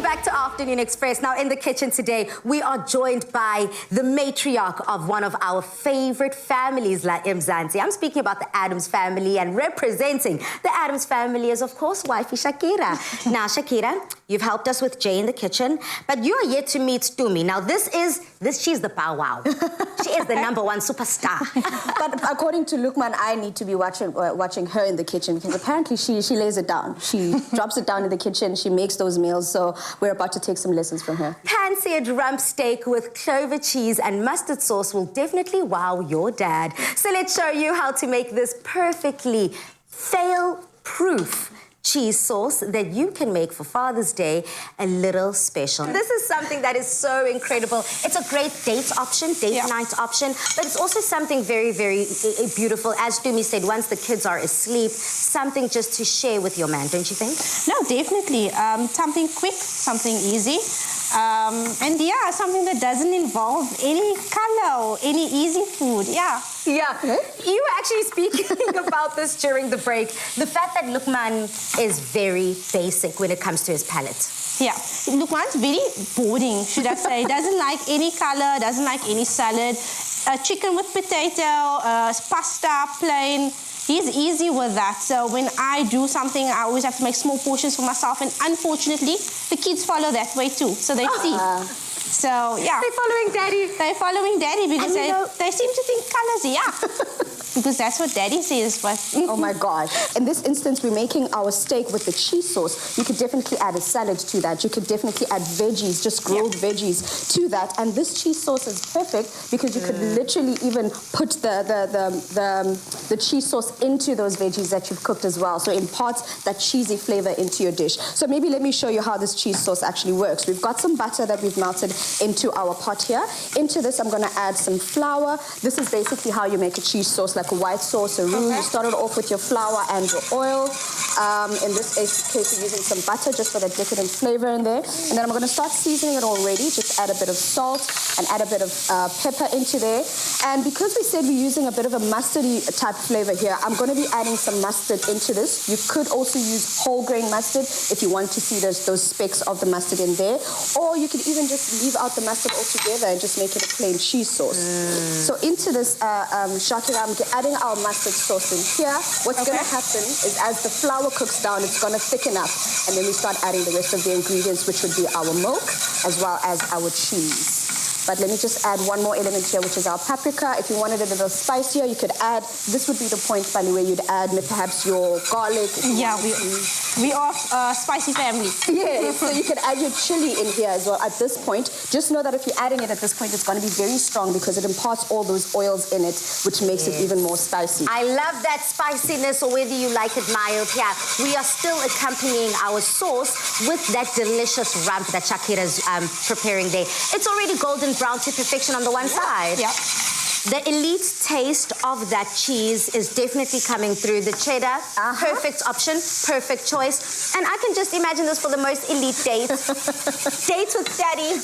back to Afternoon Express. Now, in the kitchen today, we are joined by the matriarch of one of our favorite families, La Mzansi. I'm speaking about the Adams family, and representing the Adams family is, of course, wifey Shakira. Now, Shakira, you've helped us with Jay in the kitchen, but you are yet to meet Stumi. Now, she's the pow wow. She is the #1 superstar. But according to Lukman, I need to be watching her in the kitchen, because apparently she lays it down. She drops it down in the kitchen, she makes those meals, so we're about to take some lessons from her. Pan-seared rump steak with clover cheese and mustard sauce will definitely wow your dad. So let's show you how to make this perfectly fail-proof cheese sauce that you can make for Father's Day a little special. This is something that is so incredible. It's a great date option, night option, but it's also something very, very beautiful. As Dumi said, once the kids are asleep, something just to share with your man, don't you think? No, definitely. Something quick, something easy. And yeah, something that doesn't involve any color or any easy food, yeah. Yeah, you were actually speaking about this during the break. The fact that Lukman is very basic when it comes to his palate. Yeah, Lukman's very boring, should I say. Doesn't like any color, doesn't like any salad. Chicken with potato, pasta, plain. He's easy with that. So when I do something, I always have to make small portions for myself. And unfortunately, the kids follow that way too. So they see. So, yeah. They're following Daddy. They're following Daddy because they seem to think colors, yeah. Because that's what Daddy says. But oh my gosh. In this instance, we're making our steak with the cheese sauce. You could definitely add a salad to that. You could definitely add veggies, just grilled veggies to that. And this cheese sauce is perfect because you could literally even put the cheese sauce into those veggies that you've cooked as well. So it imparts that cheesy flavor into your dish. So maybe let me show you how this cheese sauce actually works. We've got some butter that we've melted into our pot here. Into this, I'm going to add some flour. This is basically how you make a cheese sauce, like a white sauce, a roux. You start it off with your flour and your oil. In this case, we're using some butter just for that decadent flavor in there. And then I'm going to start seasoning it already. Just add a bit of salt and add a bit of pepper into there. And because we said we're using a bit of a mustardy type flavor here, I'm going to be adding some mustard into this. You could also use whole grain mustard if you want to see those specks of the mustard in there. Or you could even just leave out the mustard altogether and just make it a plain cheese sauce. So into this, Shakira, I'm adding our mustard sauce in here. What's going to happen is as the flour cooks down, it's going to thicken up. And then we start adding the rest of the ingredients, which would be our milk as well as our cheese. But let me just add one more element here, which is our paprika. If you wanted it a little spicier, you could add, this would be the point, Bunny, where you'd add perhaps your garlic. Yeah, we are a spicy family. Yeah, so you could add your chili in here as well at this point. Just know that if you're adding it at this point, it's going to be very strong because it imparts all those oils in it, which makes it even more spicy. I love that spiciness, or whether you like it mild. Yeah, we are still accompanying our sauce with that delicious rump that Shakira's preparing there. It's already golden brown to perfection on the one side. Yeah. The elite taste of that cheese is definitely coming through. The cheddar, perfect option, perfect choice. And I can just imagine this for the most elite date. Dates with Daddy.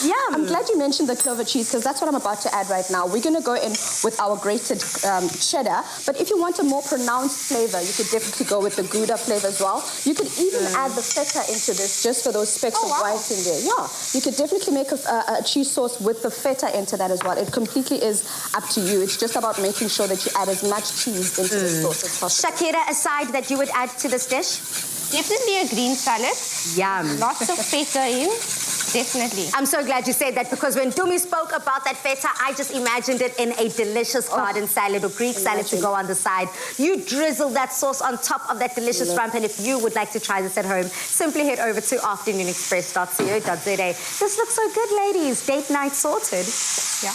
Yum. I'm glad you mentioned the clover cheese, because that's what I'm about to add right now. We're going to go in with our grated cheddar. But if you want a more pronounced flavor, you could definitely go with the Gouda flavor as well. You could even add the feta into this just for those specks of white in there. Yeah, you could definitely make a cheese sauce with the feta into that as well. It completely is up to you. It's just about making sure that you add as much cheese into the sauce as possible. Shakira, a side that you would add to this dish? Definitely a green salad. Yum. Lots of feta in. Definitely. I'm so glad you said that, because when Dumi spoke about that feta, I just imagined it in a delicious garden salad or Greek salad to go on the side. You drizzle that sauce on top of that delicious rump, and if you would like to try this at home, simply head over to afternoonexpress.co.za. This looks so good, ladies. Date night sorted. Yeah.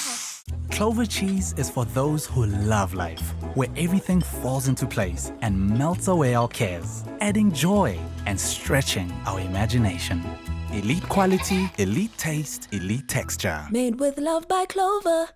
Clover cheese is for those who love life, where everything falls into place and melts away our cares, adding joy and stretching our imagination. Elite quality, elite taste, elite texture. Made with love by Clover.